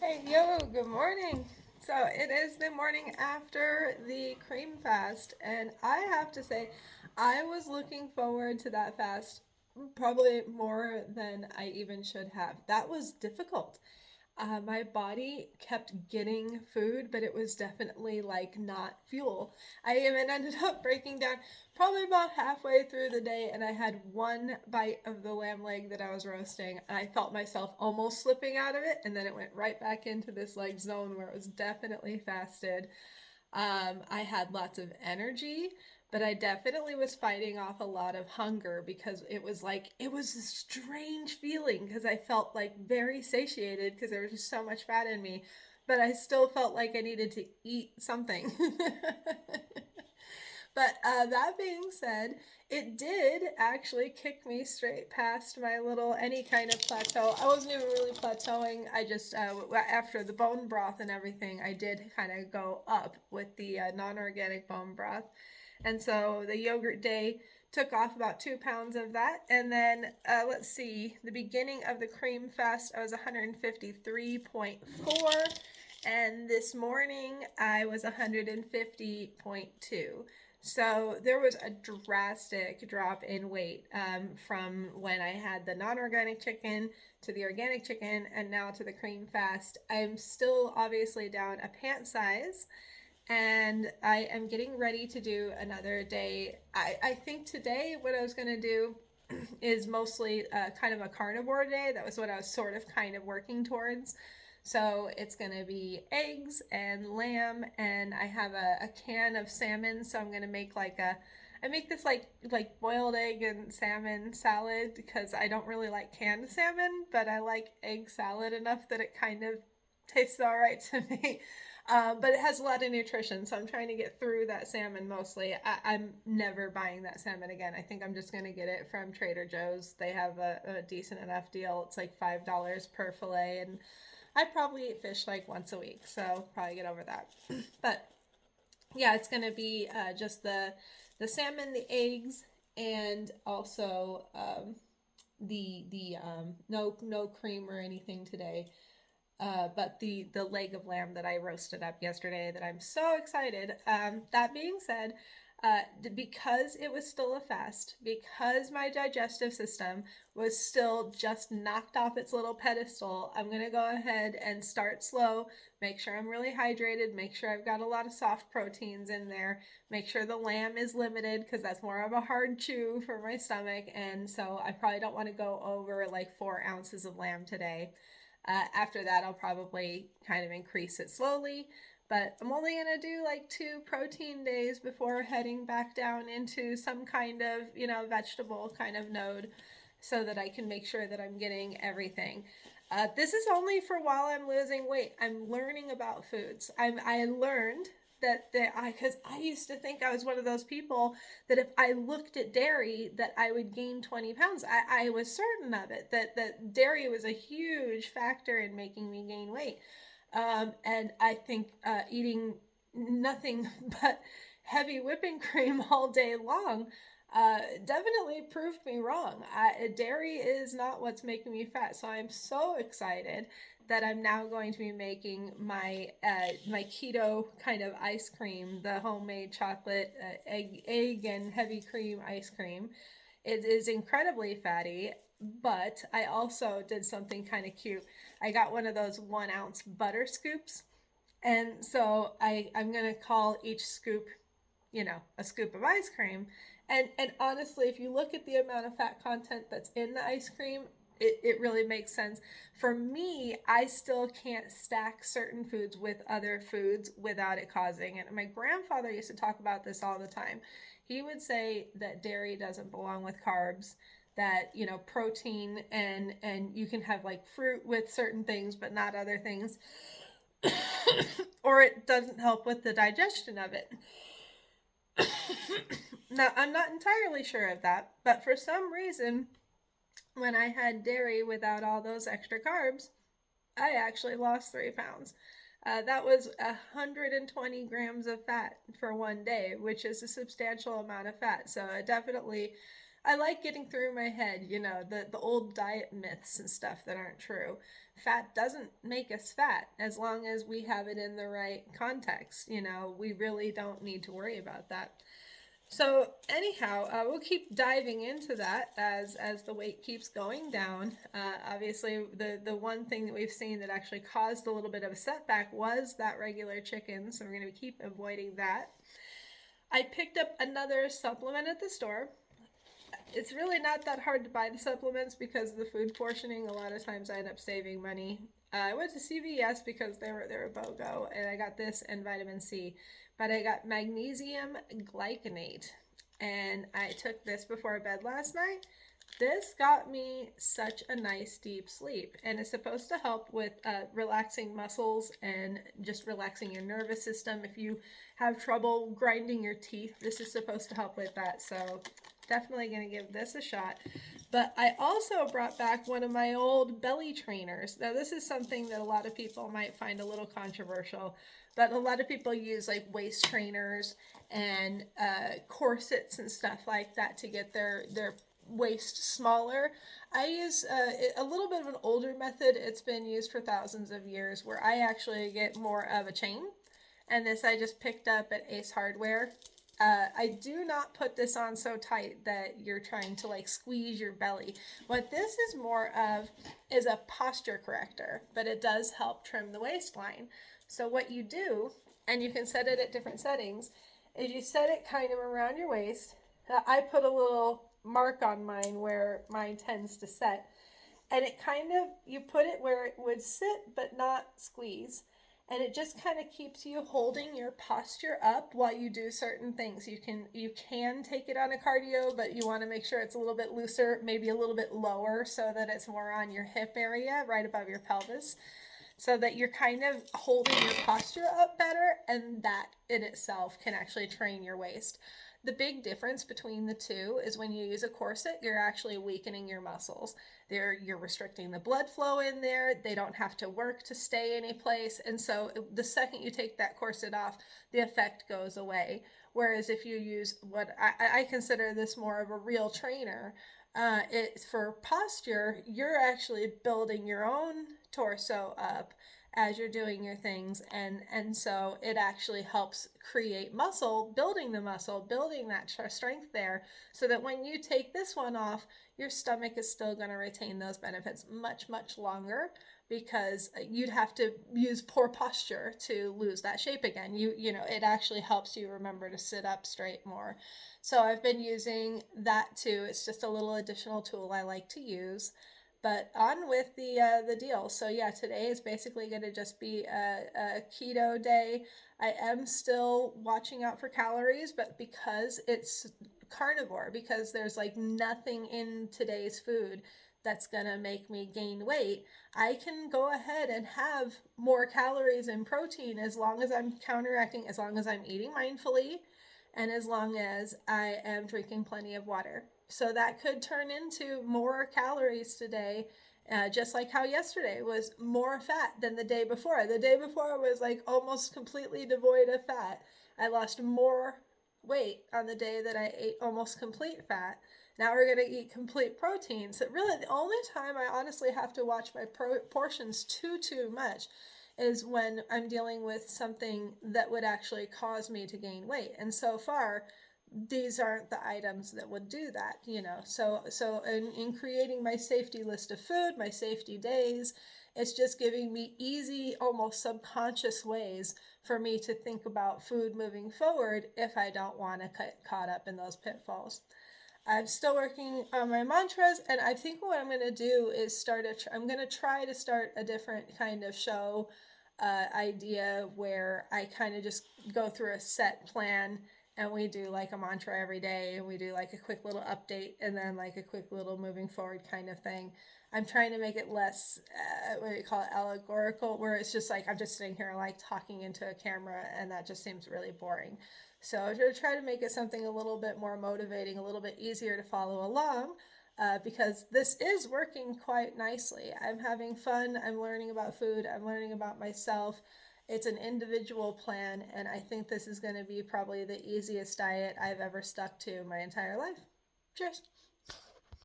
Hey, yo, good morning. So it is the morning after the cream fast, and I have to say, I was looking forward to that fast probably more than I even should have. That was difficult. My body kept getting food, but it was definitely like not fuel. I even ended up breaking down probably about halfway through the day, and I had one bite of the lamb leg that I was roasting, and I felt myself almost slipping out of it, and then it went right back into this like zone where it was definitely fasted. I had lots of energy, but I definitely was fighting off a lot of hunger because it was a strange feeling because I felt like very satiated because there was just so much fat in me, but I still felt like I needed to eat something. But that being said, it did actually kick me straight past my little any kind of plateau. I wasn't even really plateauing. I just, after the bone broth and everything, I did kind of go up with the non organic bone broth. And so the yogurt day took off about 2 pounds of that. And then let's see, the beginning of the cream fast, I was 153.4. And this morning I was 150.2. So there was a drastic drop in weight from when I had the non organic chicken to the organic chicken and now to the cream fast. I'm still obviously down a pant size and I am getting ready to do another day. I think today what I was going to do is mostly kind of a carnivore day. That was what I was sort of kind of working towards. So it's going to be eggs and lamb, and I have a can of salmon. So I'm going to make I make this like boiled egg and salmon salad because I don't really like canned salmon, but I like egg salad enough that it kind of tastes all right to me. But it has a lot of nutrition, so I'm trying to get through that salmon mostly. I'm never buying that salmon again. I think I'm just going to get it from Trader Joe's. They have a decent enough deal. It's like $5 per fillet, and I probably eat fish like once a week, so probably get over that. But yeah, it's going to be just the salmon, the eggs, and also the no cream or anything today. But the leg of lamb that I roasted up yesterday that I'm so excited. That being said, because it was still a fast, because my digestive system was still just knocked off its little pedestal, I'm going to go ahead and start slow, make sure I'm really hydrated, make sure I've got a lot of soft proteins in there, make sure the lamb is limited because that's more of a hard chew for my stomach. And so I probably don't want to go over like 4 ounces of lamb today. After that, I'll probably kind of increase it slowly. But I'm only going to do like 2 protein days before heading back down into some kind of, vegetable kind of node so that I can make sure that I'm getting everything. This is only for while I'm losing weight. I'm learning about foods. I learned that because I used to think I was one of those people that if I looked at dairy that I would gain 20 pounds. I was certain of it, that dairy was a huge factor in making me gain weight. And I think eating nothing but heavy whipping cream all day long definitely proved me wrong. Dairy is not what's making me fat, so I'm so excited that I'm now going to be making my keto kind of ice cream, the homemade chocolate egg and heavy cream ice cream. It is incredibly fatty, but I also did something kind of cute. I got one of those 1 ounce butter scoops, and so I'm gonna call each scoop, a scoop of ice cream. And honestly, if you look at the amount of fat content that's in the ice cream, it really makes sense. For me, I still can't stack certain foods with other foods without it causing it. And my grandfather used to talk about this all the time. He would say that dairy doesn't belong with carbs, that protein and you can have like fruit with certain things but not other things, or it doesn't help with the digestion of it. Now, I'm not entirely sure of that, but for some reason, when I had dairy without all those extra carbs, I actually lost 3 pounds. That was 120 grams of fat for one day, which is a substantial amount of fat. So it definitely I like getting through my head, you know, the old diet myths and stuff that aren't true. Fat doesn't make us fat as long as we have it in the right context. You know, we really don't need to worry about that. So anyhow, we'll keep diving into that as the weight keeps going down. Obviously, the one thing that we've seen that actually caused a little bit of a setback was that regular chicken. So we're going to keep avoiding that. I picked up another supplement at the store. It's really not that hard to buy the supplements because of the food portioning. A lot of times I end up saving money. I went to CVS because they were BOGO, and I got this and vitamin C. But I got magnesium glycinate, and I took this before bed last night. This got me such a nice deep sleep, and it's supposed to help with relaxing muscles and just relaxing your nervous system. If you have trouble grinding your teeth, this is supposed to help with that. So definitely going to give this a shot. But I also brought back one of my old belly trainers. Now, this is something that a lot of people might find a little controversial, but a lot of people use like waist trainers and corsets and stuff like that to get their waist smaller. I use a little bit of an older method. It's been used for thousands of years where I actually get more of a chain. And this I just picked up at Ace Hardware. I do not put this on so tight that you're trying to like squeeze your belly. What this is more of is a posture corrector, but it does help trim the waistline. So what you do, and you can set it at different settings, is you set it kind of around your waist. I put a little mark on mine where mine tends to set, and it kind of, you put it where it would sit but not squeeze, and it just kind of keeps you holding your posture up while you do certain things. You can take it on a cardio, but you want to make sure it's a little bit looser, maybe a little bit lower, so that it's more on your hip area right above your pelvis, so that you're kind of holding your posture up better, and that in itself can actually train your waist. The big difference between the two is when you use a corset, you're actually weakening your muscles. You're restricting the blood flow in there. They don't have to work to stay in a place. And so the second you take that corset off, the effect goes away. Whereas if you use what I consider this more of a real trainer, it's for posture, you're actually building your own torso up as you're doing your things, and so it actually helps create muscle, building the muscle, building that strength there, so that when you take this one off, your stomach is still going to retain those benefits much longer, because you'd have to use poor posture to lose that shape again. You know, it actually helps you remember to sit up straight more. So I've been using that too. It's just a little additional tool I like to use. But on with the deal. So yeah, today is basically going to just be a keto day. I am still watching out for calories, but because it's carnivore, because there's like nothing in today's food that's going to make me gain weight, I can go ahead and have more calories and protein as long as I'm counteracting, as long as I'm eating mindfully, and as long as I am drinking plenty of water. So that could turn into more calories today, just like how yesterday was more fat than the day before. The day before was like almost completely devoid of fat. I lost more weight on the day that I ate almost complete fat. Now we're going to eat complete protein. So really the only time I honestly have to watch my portions too much is when I'm dealing with something that would actually cause me to gain weight. And so far, these aren't the items that would do that, you know. So in creating my safety list of food, my safety days, it's just giving me easy, almost subconscious ways for me to think about food moving forward if I don't want to get caught up in those pitfalls. I'm still working on my mantras, and I think what I'm going to do is I'm going to try to start a different kind of show idea where I kind of just go through a set plan, and we do like a mantra every day, and we do like a quick little update, and then like a quick little moving forward kind of thing. I'm trying to make it less, what do you call it, allegorical, where it's just like I'm just sitting here like talking into a camera, and that just seems really boring. So to try to make it something a little bit more motivating, a little bit easier to follow along, because this is working quite nicely. I'm having fun. I'm learning about food. I'm learning about myself. It's an individual plan, and I think this is going to be probably the easiest diet I've ever stuck to my entire life. Cheers.